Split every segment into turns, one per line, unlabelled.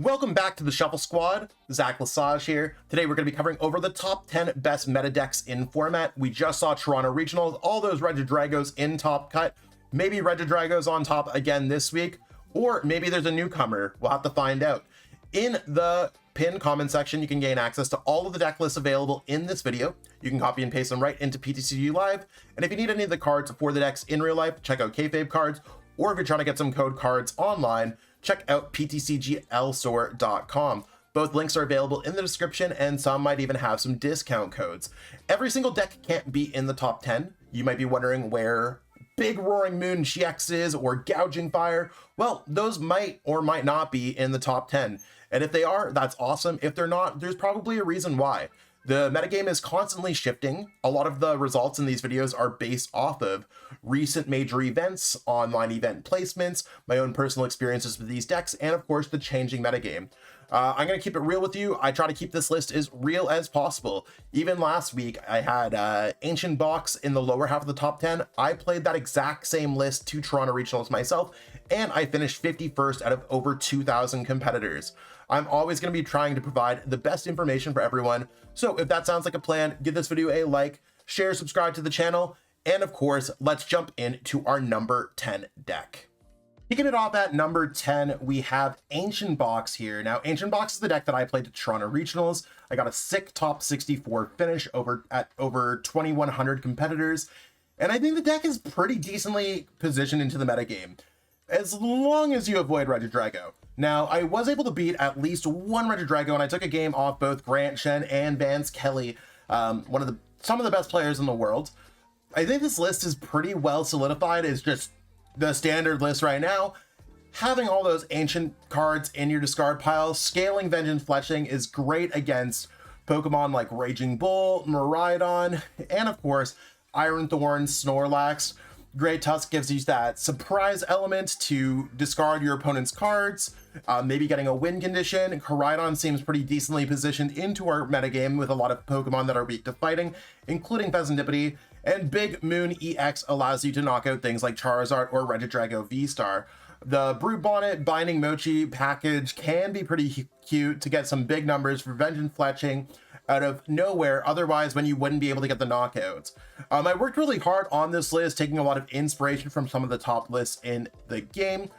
Welcome back to the Shuffle Squad. Zach Lesage here. Today we're going to be covering over the top 10 best meta decks in format. We just saw Toronto Regionals, all those Regidragos in top cut. Maybe Regidrago's on top again this week, or maybe there's a newcomer. We'll have to find out. In the pinned comment section, you can gain access to all of the deck lists available in this video. You can copy and paste them right into PTCG Live. And if you need any of the cards for the decks in real life, check out Kayfabe Cards, or if you're trying to get some code cards online, check out ptcglstore.com. Both links are available in the description, and some might even have some discount codes. Every single deck can't be in the top 10. You might be wondering where Big Roaring Moon GX is, or Gouging Fire. Well, those might or might not be in the top 10. And if they are, that's awesome. If they're not, there's probably a reason why. The metagame is constantly shifting. A lot of the results in these videos are based off of recent major events, online event placements, my own personal experiences with these decks, and of course the changing metagame. I'm going to keep it real with you. I try to keep this list as real as possible. Even last week, I had Ancient Box in the lower half of the top 10. I played that exact same list to Toronto Regionals myself, and I finished 51st out of over 2,000 competitors. I'm always going to be trying to provide the best information for everyone. So if that sounds like a plan, give this video a like, share, subscribe to the channel, and of course, let's jump into our number 10 deck. Kicking it off at number 10, we have Ancient Box here. Now, Ancient Box is the deck that I played at Toronto Regionals. I got a sick top 64 finish at over 2,100 competitors, and I think the deck is pretty decently positioned into the metagame, as long as you avoid Regidrago. Now, I was able to beat at least one Regidrago, and I took a game off both Grant Shen and Vance Kelly, some of the best players in the world. I think this list is pretty well solidified. It's just the standard list right now. Having all those ancient cards in your discard pile, scaling Vengeance Fletching is great against Pokemon like Raging Bull, Miraidon, and of course, Iron Thorn, Snorlax. Great Tusk gives you that surprise element to discard your opponent's cards, maybe getting a win condition. Koraidon seems pretty decently positioned into our metagame with a lot of Pokemon that are weak to fighting, including Pheasantipity, and Big Moon EX allows you to knock out things like Charizard or Regidrago VSTAR. The Brute Bonnet Binding Mochi package can be pretty cute to get some big numbers for Vengeance Fletching out of nowhere, otherwise when you wouldn't be able to get the knockouts. I worked really hard on this list, taking a lot of inspiration from some of the top lists in the game.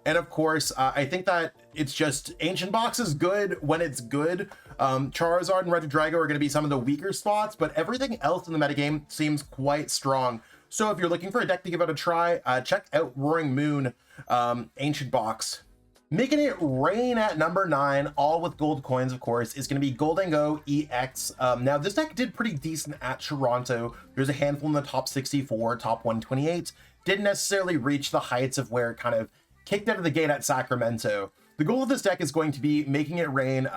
And of course, I think that it's just Ancient Box is good when it's good. Charizard and Regidrago are going to be some of the weaker spots, but everything else in the metagame seems quite strong. So if you're looking for a deck to give it a try, check out Roaring Moon Ancient Box. Making it rain at number 9, all with gold coins, of course, is going to be Gholdengo EX. Now, this deck did pretty decent at Toronto. There's a handful in the top 64, top 128. Didn't necessarily reach the heights of where it kind of kicked out of the gate at Sacramento. The goal of this deck is going to be making it rain,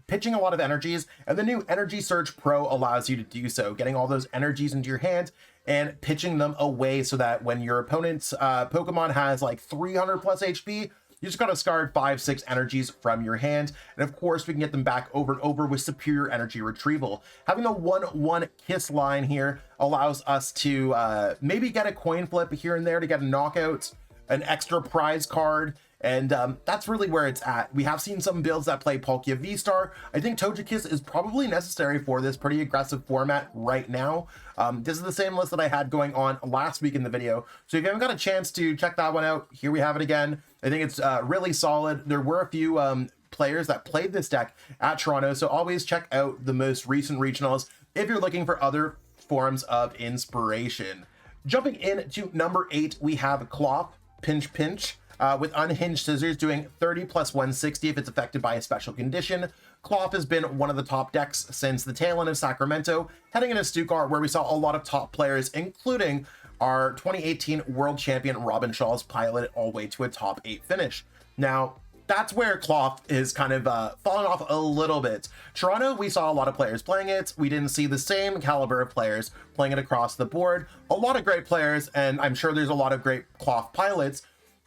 pitching a lot of energies, and the new Energy Surge Pro allows you to do so, getting all those energies into your hand and pitching them away so that when your opponent's Pokemon has like 300 plus HP, you just gotta discard 5-6 energies from your hand, and of course we can get them back over and over with superior energy retrieval. Having a 1/1 kiss line here allows us to maybe get a coin flip here and there to get a knockout, an extra prize card, and that's really where it's at. We have seen some builds that play Palkia VSTAR. I think Togekiss is probably necessary for this pretty aggressive format right now. This is the same list that I had going on last week in the video, so if you haven't got a chance to check that one out, here we have it again. I think it's really solid. There were a few players that played this deck at Toronto, so always check out the most recent regionals if you're looking for other forms of inspiration. Jumping into number 8, we have Klawf Pinch Pinch. With Unhinged Scissors doing 30 plus 160 if it's affected by a special condition. Klawf has been one of the top decks since the tail end of Sacramento, heading into Stukar, where we saw a lot of top players, including our 2018 world champion Robin Shaw's pilot it all the way to a top 8 finish. Now, that's where Klawf is kind of fallen off a little bit. Toronto, we saw a lot of players playing it. We didn't see the same caliber of players playing it across the board. A lot of great players, and I'm sure there's a lot of great Klawf pilots,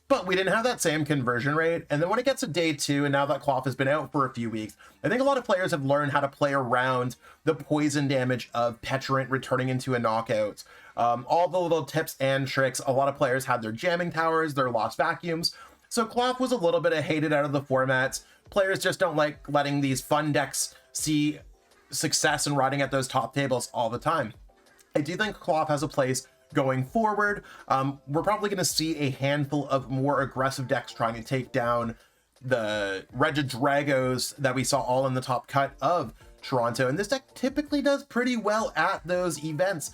but we didn't have that same conversion rate. And then when it gets to day 2, and now that Klawf has been out for a few weeks, I think a lot of players have learned how to play around the poison damage of Petrant returning into a knockout. All the little tips and tricks. A lot of players had their jamming towers, their lost vacuums. So Klawf was a little bit hated out of the format, players just don't like letting these fun decks see success and riding at those top tables all the time. I do think Klawf has a place going forward. We're probably going to see a handful of more aggressive decks trying to take down the Regidragos that we saw all in the top cut of Toronto, and this deck typically does pretty well at those events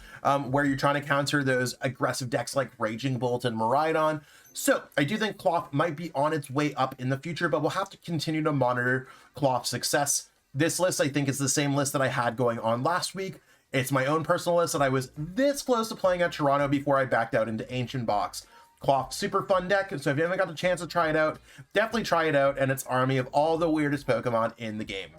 where you're trying to counter those aggressive decks like Raging Bolt and Miraidon. So I do think Klawf might be on its way up in the future, but we'll have to continue to monitor Klawf's success. This list, I think, is the same list that I had going on last week. It's my own personal list that I was this close to playing at Toronto before I backed out into Ancient Box. Klawf, super fun deck, so if you haven't got the chance to try it out, definitely try it out, and its army of all the weirdest Pokemon in the game.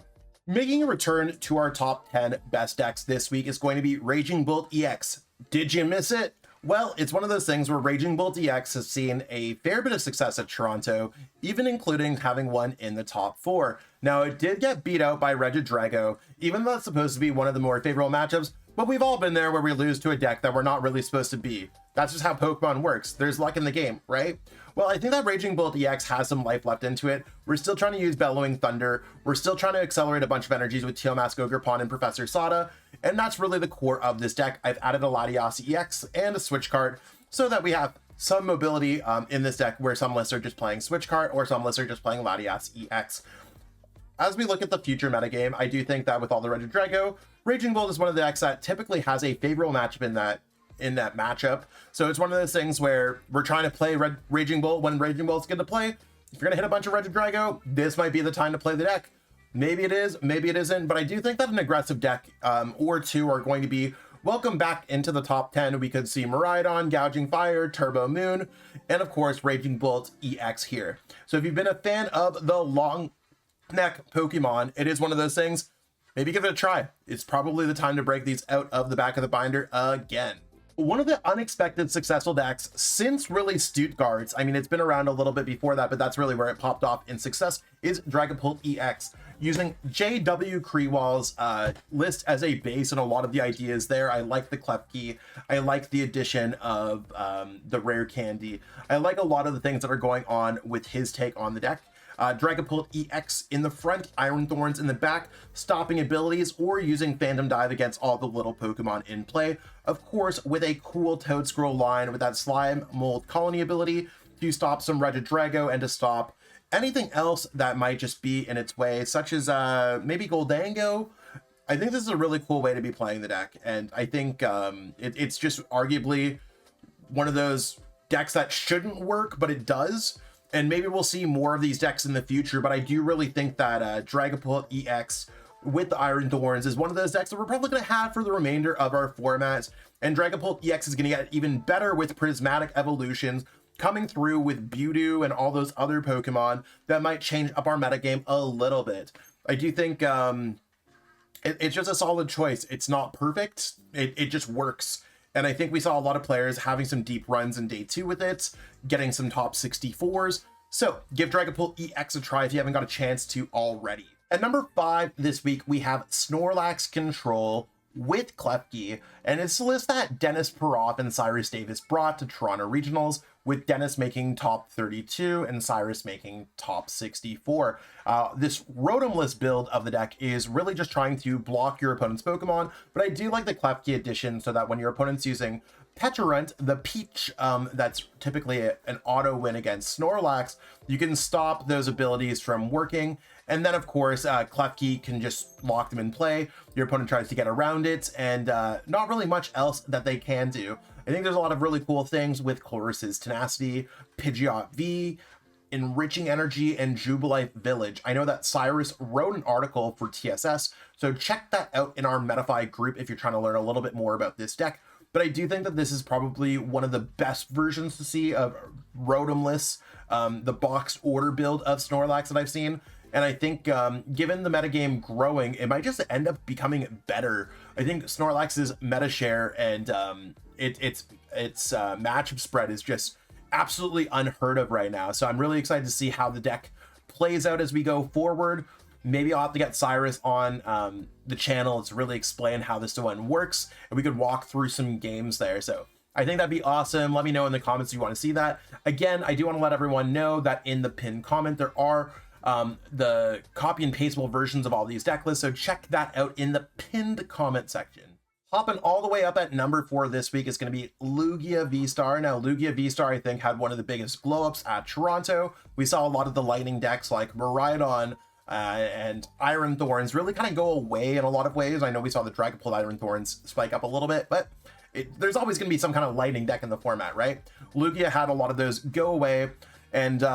Making a return to our top 10 best decks this week is going to be Raging Bolt EX. Did you miss it? Well, it's one of those things where Raging Bolt EX has seen a fair bit of success at Toronto, even including having one in the top 4. Now, it did get beat out by Regidrago, even though it's supposed to be one of the more favorable matchups, but we've all been there where we lose to a deck that we're not really supposed to be. That's just how Pokemon works. There's luck in the game, right? Well, I think that Raging Bolt EX has some life left into it. We're still trying to use Bellowing Thunder. We're still trying to accelerate a bunch of energies with Teal Mask Ogerpon and Professor Sada, and that's really the core of this deck. I've added a Latias EX and a Switch card so that we have some mobility in this deck where some lists are just playing Switch card or some lists are just playing Latias EX. As we look at the future metagame, I do think that with all the Regidrago, Raging Bolt is one of the decks that typically has a favorable matchup in that matchup. So it's one of those things where we're trying to play Raging Bolt when Raging Bolt's good to play. If you're gonna hit a bunch of Regidrago, this might be the time to play the deck. Maybe it is, maybe it isn't, but I do think that an aggressive deck or two are going to be welcome back into the top 10. We could see Miraidon, Gouging Fire, Turbo Moon, and of course Raging Bolt EX here. So if you've been a fan of the long neck Pokemon, it is one of those things. Maybe give it a try. It's probably the time to break these out of the back of the binder again. One of the unexpected successful decks since really Stuttgart's, I mean, it's been around a little bit before that, but that's really where it popped off in success, is Dragapult EX. Using J.W. Kreewall's list as a base and a lot of the ideas there. I like the Klefki. I like the addition of the Rare Candy. I like a lot of the things that are going on with his take on the deck. Dragapult EX in the front, Iron Thorns in the back, stopping abilities, or using Phantom Dive against all the little Pokemon in play. Of course, with a cool Toad Scroll line with that Slime Mold Colony ability to stop some Regidrago and to stop anything else that might just be in its way, such as maybe Gholdengo. I think this is a really cool way to be playing the deck, and I think it's just arguably one of those decks that shouldn't work, but it does. And maybe we'll see more of these decks in the future, but I do really think that Dragapult EX with the Iron Thorns is one of those decks that we're probably going to have for the remainder of our formats. And Dragapult EX is going to get even better with Prismatic Evolutions coming through with Mewtwo and all those other Pokemon that might change up our metagame a little bit. I do think it's just a solid choice. It's not perfect. It just works. And I think we saw a lot of players having some deep runs in day 2 with it, getting some top 64s. So give Dragapult EX a try if you haven't got a chance to already. At number 5 this week, we have Snorlax Control with Klefki, and it's a list that Dennis Peroff and Cyrus Davis brought to Toronto Regionals, with Dennis making top 32 and Cyrus making top 64. This Rotom list build of the deck is really just trying to block your opponent's Pokemon, but I do like the Klefki addition so that when your opponent's using Pecharunt, the Peach, that's typically an auto win against Snorlax, you can stop those abilities from working. And then, of course, Klefki can just lock them in play. Your opponent tries to get around it, and not really much else that they can do. I think there's a lot of really cool things with Chloris's Tenacity, Pidgeot V, Enriching Energy, and Jubilife Village. I know that Cyrus wrote an article for TSS, so check that out in our Metafy group if you're trying to learn a little bit more about this deck. But I do think that this is probably one of the best versions to see of Rotom lists, the boxed order build of Snorlax that I've seen. And I think given the metagame growing, it might just end up becoming better. I think Snorlax's meta share and its matchup spread is just absolutely unheard of right now. So I'm really excited to see how the deck plays out as we go forward. Maybe I'll have to get Cyrus on the channel to really explain how this one works, and we could walk through some games there. So I think that'd be awesome. Let me know in the comments if you want to see that. Again, I do want to let everyone know that in the pinned comment, there are the copy and pasteable versions of all these deck lists, so check that out in the pinned comment section. Hopping all the way up at number 4 this week is going to be Lugia VSTAR. Now, Lugia VSTAR, I think, had one of the biggest glow-ups at Toronto. We saw a lot of the lightning decks like Miraidon and Iron Thorns really kind of go away in a lot of ways. I know we saw the Dragapult Iron Thorns spike up a little bit, but there's always going to be some kind of lightning deck in the format, right? Lugia had a lot of those go away, and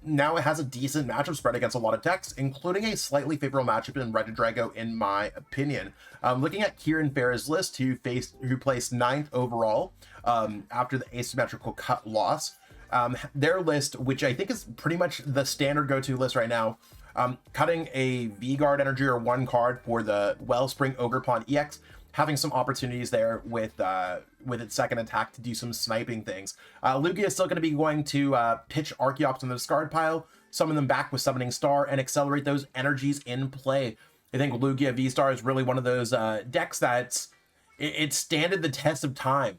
now it has a decent matchup spread against a lot of decks, including a slightly favorable matchup in Regidrago, in my opinion. Looking at Kieran Farah's list, who placed 9th overall after the asymmetrical cut loss. Their list, which I think is pretty much the standard go-to list right now, cutting a V-Guard energy or 1 card for the Wellspring Ogerpon EX, having some opportunities there with its second attack to do some sniping things. Lugia is still going to be going to pitch Archeops in the discard pile, summon them back with Summoning Star, and accelerate those energies in play. I think Lugia V-Star is really one of those decks that's it standed the test of time.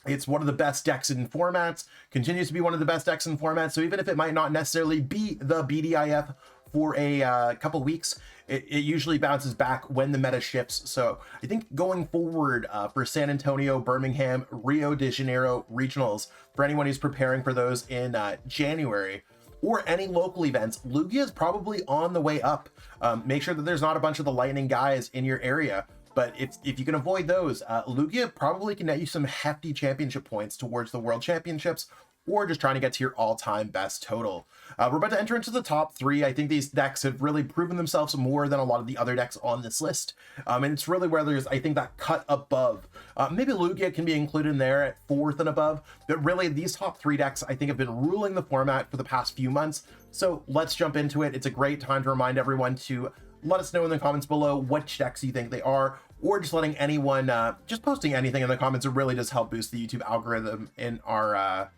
It's one of the best decks in formats, continues to be one of the best decks in formats, so even if it might not necessarily be the BDIF for a couple weeks, it usually bounces back when the meta shifts. So I think going forward for San Antonio, Birmingham, Rio de Janeiro regionals, for anyone who's preparing for those in January, or any local events, Lugia is probably on the way up. Make sure that there's not a bunch of the lightning guys in your area, but if you can avoid those, Lugia probably can net you some hefty championship points towards the World Championships, or just trying to get to your all-time best total. We're about to enter into the top 3. I think these decks have really proven themselves more than a lot of the other decks on this list. And it's really where there's, I think, that cut above. Maybe Lugia can be included in there at 4th and above, but really these top 3 decks, I think, have been ruling the format for the past few months. So let's jump into it. It's a great time to remind everyone to let us know in the comments below which decks you think they are, or just letting anyone, just posting anything in the comments will really just help boost the YouTube algorithm in our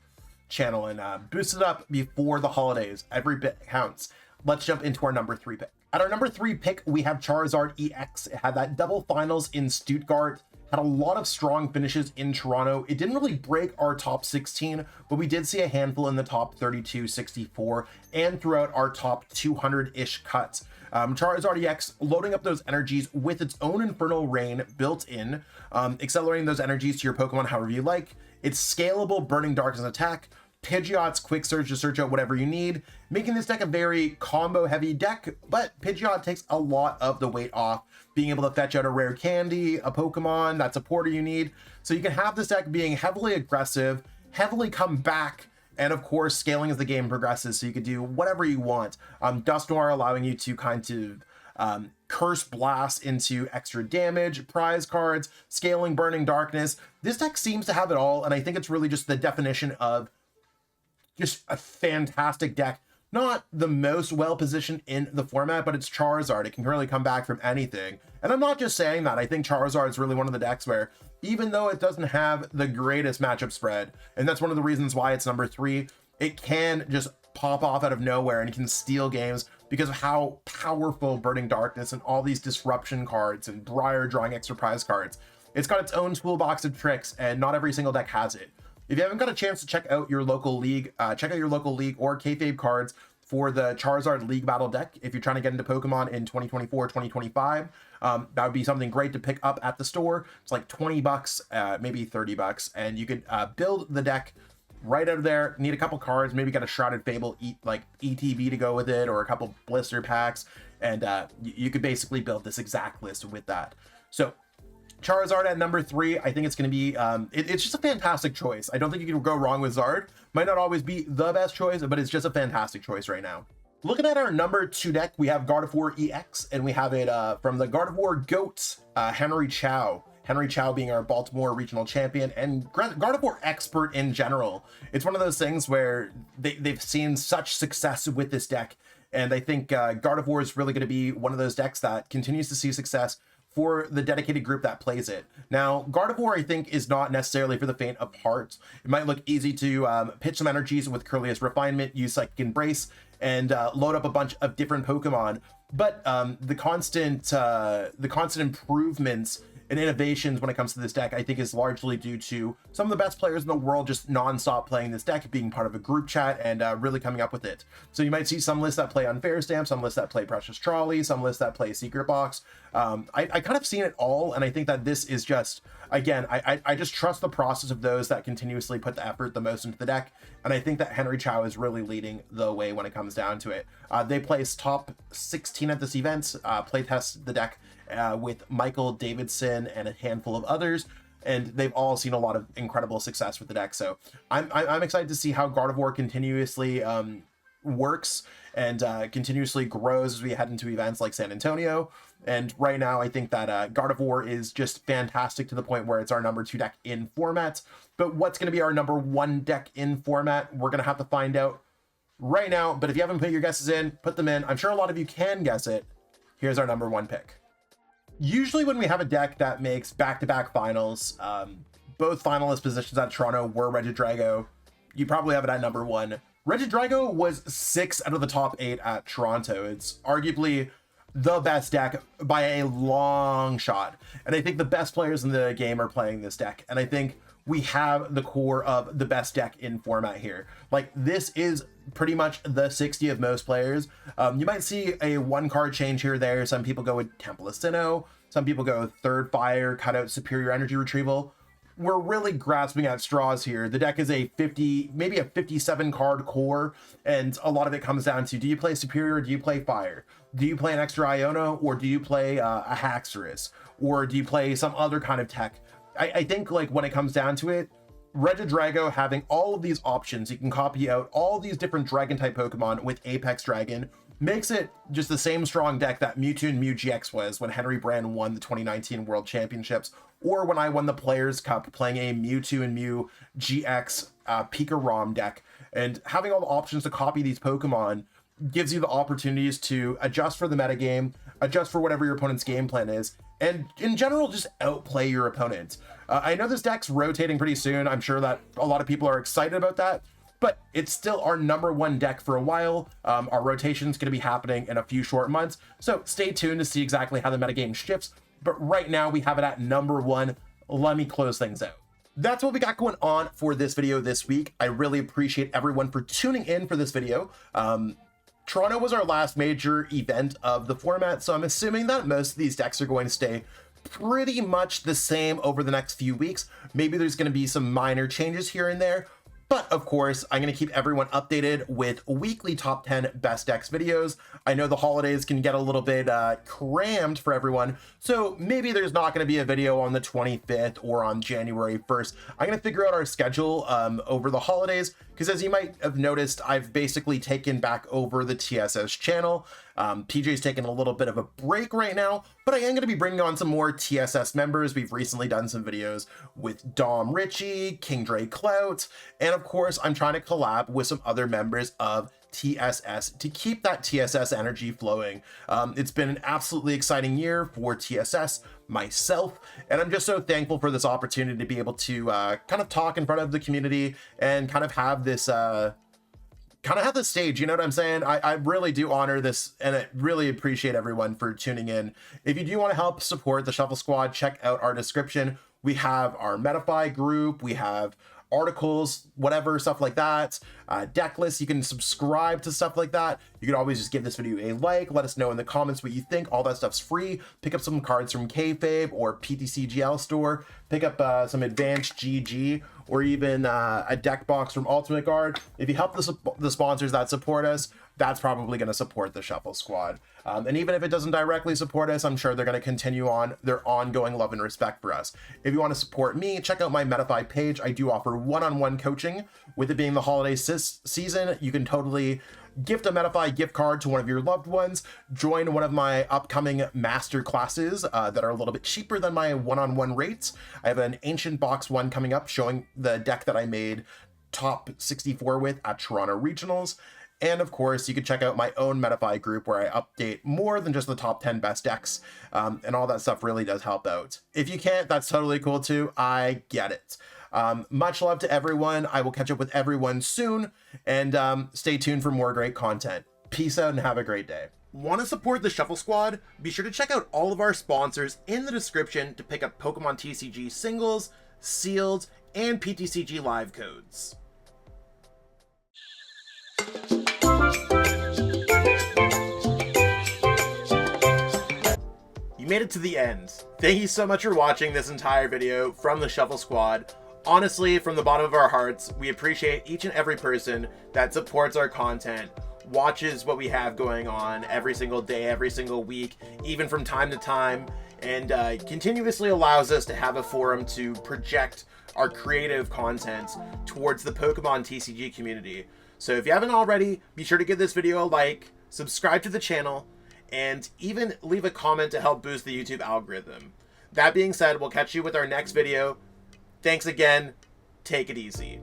channel and boost it up before the holidays. Every bit counts. Let's jump into our number 3 pick. At our number 3 pick, we have Charizard EX. It had that double finals in Stuttgart, had a lot of strong finishes in Toronto. It didn't really break our top 16, but we did see a handful in the top 32, 64, and throughout our top 200-ish cuts. Charizard EX loading up those energies with its own Infernal Rain built in, accelerating those energies to your Pokemon however you like. It's scalable Burning Darkness attack, Pidgeot's Quick Surge to search out whatever you need, making this deck a very combo-heavy deck, but Pidgeot takes a lot of the weight off, being able to fetch out a rare candy, a Pokemon, that supporter you need. So you can have this deck being heavily aggressive, heavily come back, and of course scaling as the game progresses, so you could do whatever you want. Dust Noir allowing you to kind of Curse Blast into extra damage, prize cards, scaling Burning Darkness. This deck seems to have it all, and I think it's really just the definition of just a fantastic deck. Not the most well positioned in the format, but it's Charizard. It can really come back from anything. And I'm not just saying that. I think Charizard is really one of the decks where, even though it doesn't have the greatest matchup spread, and that's one of the reasons why it's number 3, it can just pop off out of nowhere and can steal games because of how powerful Burning Darkness and all these disruption cards and Briar drawing extra prize cards. It's got its own toolbox of tricks, and not every single deck has it. If you haven't got a chance to check out your local league, check out your local league or kayfabe cards for the Charizard League Battle deck. If you're trying to get into Pokemon in 2024, 2025, that would be something great to pick up at the store. It's like 20 bucks, maybe 30 bucks, and you could build the deck right out of there. Need a couple cards, maybe get a Shrouded Fable ETB to go with it, or a couple blister packs, and you could basically build this exact list with that. So Charizard at number 3, I think it's going to be, it's just a fantastic choice. I don't think you can go wrong with Zard. Might not always be the best choice, but it's just a fantastic choice right now. Looking at our number 2 deck, we have Gardevoir EX, and we have it from the Gardevoir GOAT, Henry Chow. Henry Chow being our Baltimore regional champion and Gardevoir expert in general. It's one of those things where they've seen such success with this deck, and I think Gardevoir is really going to be one of those decks that continues to see success for the dedicated group that plays it. Now, Gardevoir, I think, is not necessarily for the faint of heart. It might look easy to pitch some energies with Curlius Refinement, use Psychic Embrace, and load up a bunch of different Pokemon. But the constant improvements and innovations when it comes to this deck, I think is largely due to some of the best players in the world just non-stop playing this deck, being part of a group chat and really coming up with it. So you might see some lists that play Unfair Stamp, some lists that play Precious Trolley, some lists that play Secret Box. I kind of seen it all, and I think that this is just, again, I just trust the process of those that continuously put the effort the most into the deck, and I think that Henry Chow is really leading the way when it comes down to it. They placed top 16 at this event, playtest the deck with Michael Davidson and a handful of others, and they've all seen a lot of incredible success with the deck. So I'm excited to see how Gardevoir continuously works and continuously grows as we head into events like San Antonio. And right now, I think that Gardevoir is just fantastic to the point where it's our number 2 deck in format. But what's going to be our number 1 deck in format? We're going to have to find out right now. But if you haven't put your guesses in, put them in. I'm sure a lot of you can guess it. Here's our number 1 pick. Usually when we have a deck that makes back-to-back finals, both finalist positions at Toronto were Regidrago. You probably have it at number 1. Regidrago was 6 out of the top 8 at Toronto. It's arguably the best deck by a long shot. And I think the best players in the game are playing this deck. And I think we have the core of the best deck in format here. Like, this is pretty much the 60 of most players. You might see a 1 card change here or there. Some people go with Temple of Sinnoh. Some people go Third Fire, cut out Superior Energy Retrieval. We're really grasping at straws here. The deck is a 50, maybe a 57 card core, and a lot of it comes down to, do you play Superior or do you play Fire? Do you play an extra Iono, or do you play a Haxorus? Or do you play some other kind of tech? I think, like, when it comes down to it, Regidrago having all of these options, you can copy out all these different dragon type Pokemon with Apex Dragon, makes it just the same strong deck that Mewtwo and Mew GX was when Henry Brand won the 2019 World Championships, or when I won the Players Cup playing a Mewtwo and Mew GX Pika ROM deck. And having all the options to copy these Pokemon gives you the opportunities to adjust for the metagame, adjust for whatever your opponent's game plan is, and in general, just outplay your opponent. I know this deck's rotating pretty soon. I'm sure that a lot of people are excited about that, but it's still our number 1 deck for a while. Our rotation's going to be happening in a few short months, so stay tuned to see exactly how the metagame shifts. But right now, we have it at number 1. Let me close things out. That's what we got going on for this video this week. I really appreciate everyone for tuning in for this video. Toronto was our last major event of the format, so I'm assuming that most of these decks are going to stay pretty much the same over the next few weeks. Maybe there's going to be some minor changes here and there, but of course, I'm going to keep everyone updated with weekly top 10 best decks videos. I know the holidays can get a little bit crammed for everyone, so maybe there's not going to be a video on the 25th or on January 1st. I'm going to figure out our schedule over the holidays, because as you might have noticed, I've basically taken back over the TSS channel. PJ's taking a little bit of a break right now, but I am going to be bringing on some more TSS members. We've recently done some videos with Dom Ritchie, King Dre Clout, and of course, I'm trying to collab with some other members of TSS to keep that TSS energy flowing. It's been an absolutely exciting year for TSS, myself, and I'm just so thankful for this opportunity to be able to kind of talk in front of the community and kind of have this stage, you know what I'm saying? I really do honor this, and I really appreciate everyone for tuning in. If you do want to help support the Shuffle Squad, check out our description. We have our Metafy group, we have articles, whatever, stuff like that, deck lists. You can subscribe to stuff like that. You can always just give this video a like, let us know in the comments what you think. All that stuff's free. Pick up some cards from Kayfabe or PTCGL store, pick up some advanced GG, or even a deck box from Ultimate Guard. If you help the sponsors that support us, that's probably going to support the Shuffle Squad. And even if it doesn't directly support us, I'm sure they're going to continue on their ongoing love and respect for us. If you want to support me, check out my Metafy page. I do offer one-on-one coaching. With it being the holiday season, you can totally gift a Metafy gift card to one of your loved ones. Join one of my upcoming master classes that are a little bit cheaper than my one-on-one rates. I have an Ancient Box 1 coming up showing the deck that I made top 64 with at Toronto Regionals. And of course, you can check out my own Metafy group where I update more than just the top 10 best decks, and all that stuff really does help out. If you can't, that's totally cool too. I get it. Much love to everyone. I will catch up with everyone soon, and stay tuned for more great content. Peace out and have a great day. Want to support the Shuffle Squad? Be sure to check out all of our sponsors in the description to pick up Pokemon TCG singles, sealed, and PTCG live codes. You made it to the end. Thank you so much for watching this entire video from the Shuffle Squad. Honestly, from the bottom of our hearts, we appreciate each and every person that supports our content, watches what we have going on every single day, every single week, even from time to time, and continuously allows us to have a forum to project our creative content towards the Pokemon TCG community. So if you haven't already, be sure to give this video a like, subscribe to the channel, and even leave a comment to help boost the YouTube algorithm. That being said, we'll catch you with our next video. Thanks again. Take it easy.